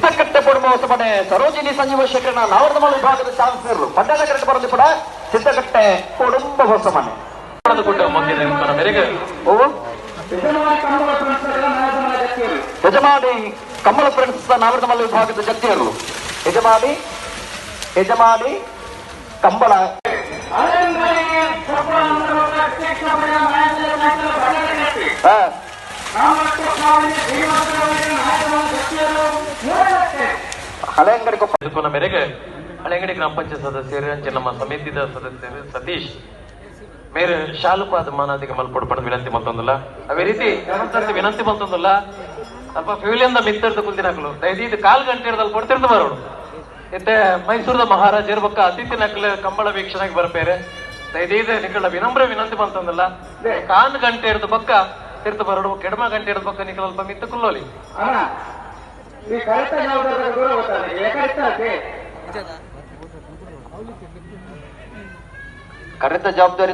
ಸಿದ್ದಕಟ್ಟೆ ಪಡುವ ಹೊಸಮನೆ ಸರೋಜಿನಿ ಸಂಜೀವ ಶೇಖರನ ನಾವರ್ಧಮಲ್ ವಿಭಾಗದ ಚಾನ್ಸಲರ್ ಪಟ್ಟಣ ಕರೆಕ್ಟ್ ಬರಲಿ ಕೂಡ ಸಿದ್ದಕಟ್ಟೆ ಕುಡುಂಬ ಹೊಸಮನೆ ಮೇರೆಗೆ ಯಜಮಾನಿ ಕಮಲ ಫ್ರೆಂಡ್ಸ್ ನಾವರ್ಧಮಲ್ ವಿಭಾಗದ ಜಗ್ತಿಯರು ಯಜಮಾನಿ ಕಂಬಳ ಹಳೆಯಂಗಡಿ ಕೊಪ್ಪ ಮೇರೆಗೆ ಹಳೆಯಂಗಡಿ ಗ್ರಾಮ ಪಂಚಾಯತ್ ಸದಸ್ಯರು ಅಂಚೆ ನಮ್ಮ ಸಮಿತಿದ ಸದಸ್ಯರು ಸತೀಶ್ ಮೇರೆ ಶಾಲುಪಾದ ಮಾನಾದಿಗೆ ಮಲ್ಪಡ್ಪಡ ವಿನಂತಿ ಮಲ್ತೊಂದಿಲ್ಲ ಅವೇ ರೀತಿ ವಿನಂತಿ ಮಲ್ತೊಂದಿಲ್ಲ ಸ್ವಲ್ಪ ಫ್ಯೂಲಿಯಿಂದ ಮಿತ್ತರ್ದ ಕುಂತಿನಾಕಲು ದಯದೀದು 1/4 ಗಂಟೆ ಕೊಡ್ತಿರ್ದು ಬರೋಡು ಇತ್ತೆ ಮೈಸೂರದ ಮಹಾರಾಜರ ಬಕ್ಕ ಅತಿಥಿ ನಕಲ ಕಂಬಳ ವೀಕ್ಷಣೆಗೆ ಬರ್ಪೇರೆ ದಯದೀದು ನಿಕಲ ವಿನಮ್ರ ವಿನಂತಿ ಮಲ್ತೊಂದಿಲ್ಲ 1 ಗಂಟೆ ಇರ್ದು ಬಕ್ಕ ತಿರ್ತು ಬರೋಡು ಕೆಡಮ ಗಂಟೆ ಇರ್ದು ಬಕ್ಕ ನಿಕಲ ಸ್ವಲ್ಪ ಮಿತ್ತ ಕುಲ್ಲೋಲಿ ಕರೆಕ್ಟ್ ಜವಾಬ್ದಾರಿ